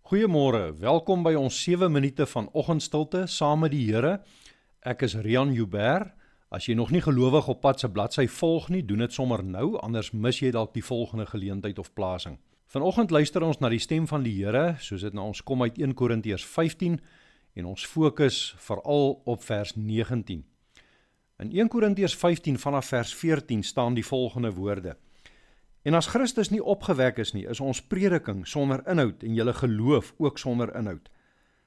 Goeiemôre, welkom by ons 7 minute van oggendstilte saam met die Here. Ek is Rian Joubert. As jy nog nie gelowig op pad se bladsy volg nie, doen dit sommer nou, anders mis jy dalk die volgende geleentheid of plasing. Vanoggend luister ons na die stem van die Here, soos dit na ons kom uit 1 Korintiërs 15 en ons fokus veral op vers 19. In 1 Korintiërs 15 vanaf vers 14 staan die volgende woorde: En as Christus nie opgewek is nie, is ons prediking sonder inhoud en julle geloof ook sonder inhoud.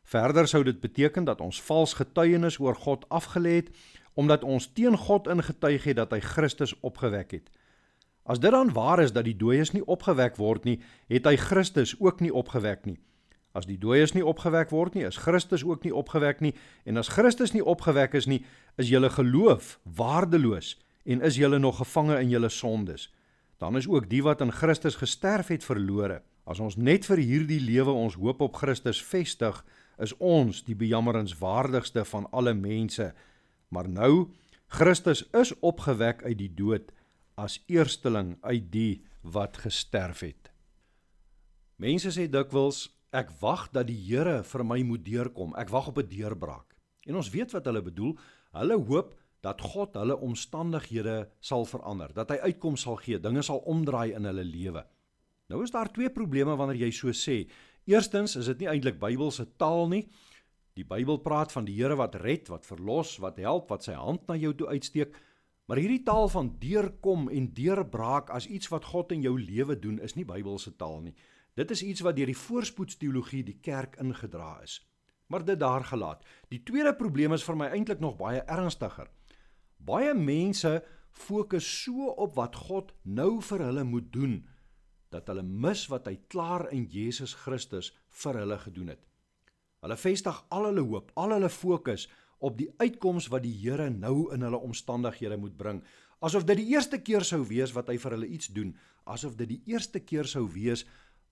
Verder sou dit beteken dat ons vals getuienis oor God afgelê het, omdat ons teen God ingetuig het dat hy Christus opgewek het. As dit dan waar is dat die dooies nie opgewek word nie, het hy Christus ook nie opgewek nie. As die dooies nie opgewek word nie, is Christus ook nie opgewek nie, en as Christus nie opgewek is nie, is julle geloof waardeloos en is julle nog gevange in julle sondes. Dan is ook die wat in Christus gesterf het verlore. As ons net vir hierdie lewe ons hoop op Christus vestig, is ons die bejammerenswaardigste van alle mense. Maar nou, Christus is opgewek uit die dood as eersteling uit die wat gesterf het. Mense sê dikwels, ek wag dat die Here vir my moet deurkom, ek wag op 'n deurbraak. En ons weet wat hulle bedoel, hulle hoop dat God hulle omstandighede sal verander, dat hy uitkoms sal gee, dinge sal omdraai in hulle lewe. Nou is daar twee probleme wanneer jy so sê. Eerstens is dit nie eintlik Bybelse taal nie. Die Bybel praat van die Here wat red, wat verlos, wat help, wat sy hand na jou toe uitsteek, maar hierdie taal van deurkom en deurbraak as iets wat God in jou lewe doen, is nie Bybelse taal nie. Dit is iets wat deur die voorspoedsteologie die kerk ingedra is. Maar dit daar gelaat. Die tweede probleem is vir my eintlik nog baie ernstiger. Baie mense fokus so op wat God nou vir hulle moet doen, dat hulle mis wat hy klaar in Jesus Christus vir hulle gedoen het. Hulle vestig al hulle hoop, al hulle fokus op die uitkoms wat die Here nou in hulle omstandighede moet bring, asof dit die eerste keer sou wees wat hy vir hulle iets doen, asof dit die eerste keer sou wees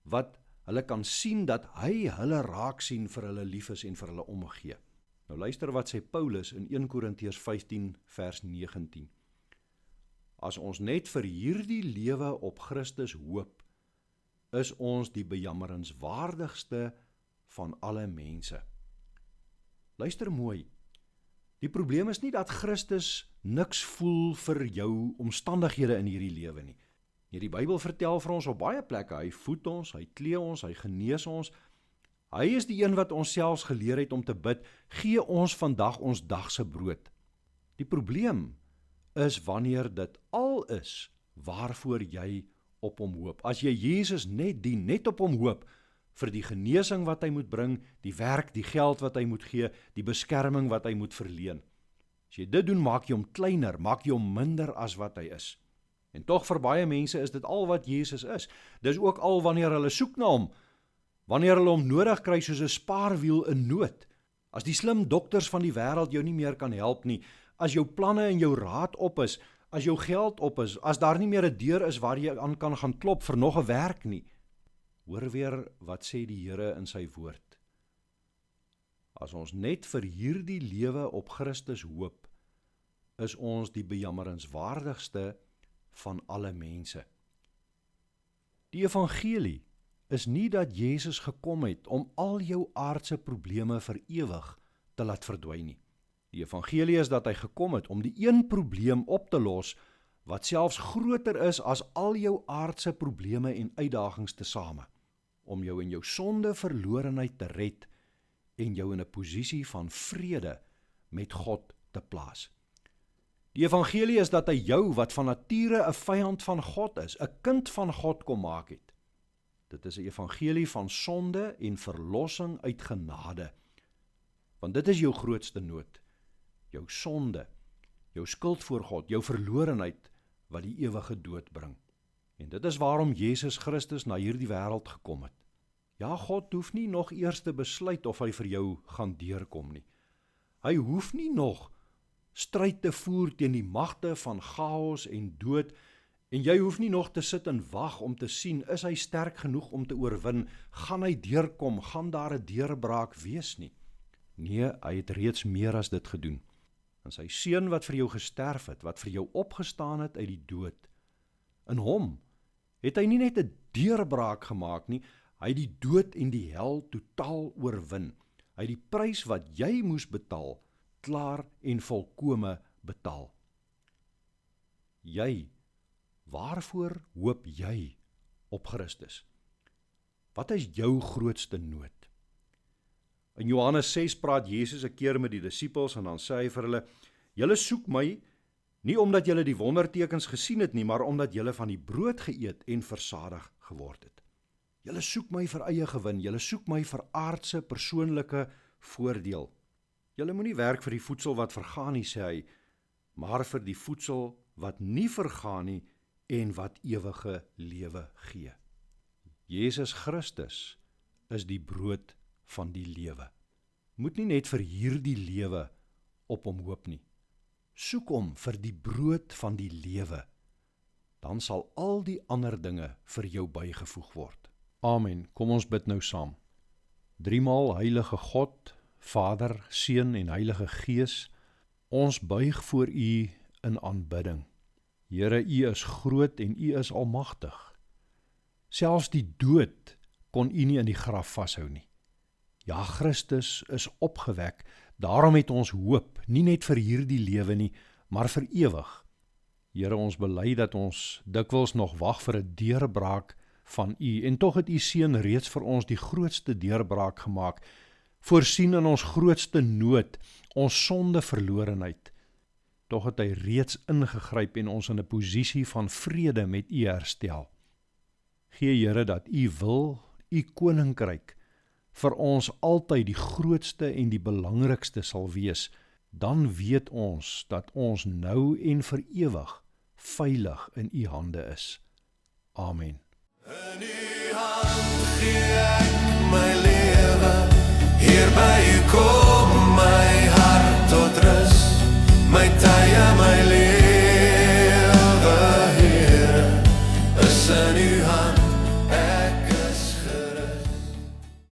wat hulle kan sien dat hy hulle raak sien vir hulle lief is en vir hulle omgee. Nou luister wat sê Paulus in 1 Korintiërs 15 vers 19. As ons net vir hierdie lewe op Christus hoop, is ons die bejammerenswaardigste van alle mense. Luister mooi, die probleem is nie dat Christus niks voel vir jou omstandighede in hierdie lewe nie. Die Bybel vertel vir ons op baie plekke, hy voed ons, hy klee ons, hy genees ons. Hy is die een wat ons selfs geleer het om te bid, gee ons vandag ons dagse brood. Die probleem is wanneer dit al is waarvoor jy op hom hoop. As jy Jesus net dien, net op hom hoop, vir die genesing wat hy moet bring, die werk, die geld wat hy moet gee, die beskerming wat hy moet verleen. As jy dit doen, maak jy hom kleiner, maak jy hom minder as wat hy is. En tog vir baie mense is dit al wat Jesus is. Dis ook al wanneer hulle soek na hom, wanneer hulle hom nodig kry soos 'n spaarwiel in nood. As die slim dokters van die wêreld jou nie meer kan help nie, as jou planne en jou raad op is, as jou geld op is, as daar nie meer 'n deur is waar jy aan kan gaan klop vir nog 'n werk nie. Hoor weer wat sê die Here in sy woord. As ons net vir hierdie lewe op Christus hoop, is ons die bejammerenswaardigste van alle mense. Die evangelie is nie dat Jesus gekom het om al jou aardse probleme vir ewig te laat verdwyn nie. Die evangelie is dat hy gekom het om die een probleem op te los wat selfs groter is as al jou aardse probleme en uitdagings tesame, om jou in jou sonde verlorenheid te red en jou in 'n posisie van vrede met God te plaas. Die evangelie is dat hy jou, wat van nature 'n vyand van God is, 'n kind van God kom maak het. Dit is 'n evangelie van sonde en verlossing uit genade. Want dit is jou grootste nood, jou sonde, jou skuld voor God, jou verlorenheid wat die ewige dood bring. En dit is waarom Jesus Christus na hierdie wêreld gekom het. Ja, God hoef nie nog eers te besluit of hy vir jou gaan deurkom nie. Hy hoef nie nog stryd te voer teen die magte van chaos en dood, en jy hoef nie nog te sit en wag om te sien, is hy sterk genoeg om te oorwin, gaan hy deurkom, gaan daar 'n deurbraak wees nie. Nee, hy het reeds meer as dit gedoen. En sy seun wat vir jou gesterf het, wat vir jou opgestaan het uit die dood, in hom het hy nie net 'n deurbraak gemaak nie, Hy het die dood en die hel totaal oorwin. Hy het die prys wat jy moes betaal, klaar en volkome betaal. Jy, waarvoor hoop jy op Christus? Wat is jou grootste nood? In Johannes 6 praat Jesus 'n keer met die disippels en dan sê hy vir hulle, julle soek my nie omdat julle die wondertekens gesien het nie, maar omdat julle van die brood geëet en versadig geword het. Julle soek my vir eie gewin, julle soek my vir aardse persoonlike voordeel. Julle moenie werk vir die voedsel wat vergaan nie, sê hy, maar vir die voedsel wat nie vergaan nie en wat ewige lewe gee. Jesus Christus is die brood van die lewe. Moet nie net vir hierdie lewe op hom hoop nie. Soek hom vir die brood van die lewe. Dan sal al die ander dinge vir jou bygevoeg word. Amen. Kom ons bid nou saam. Driemaal heilige God, Vader, Seun en Heilige Gees, ons buig voor U in aanbidding. Here, U is groot en U is almagtig. Selfs die dood kon U nie in die graf vashou nie. Ja, Christus is opgewek, daarom het ons hoop, nie net vir hierdie lewe nie, maar vir ewig. Here, ons bely dat ons dikwels nog wag vir 'n deurbraak van U, en tog het U Seun reeds vir ons die grootste deurbraak gemaak, voorsien in ons grootste nood, ons sonde verlorenheid. Tog het hy reeds ingegryp en ons in 'n posisie van vrede met U herstel. Gee Here dat U wil, U koninkryk, vir ons altyd die grootste en die belangrikste sal wees, dan weet ons dat ons nou en vir ewig veilig in U hande is. Amen. In U hand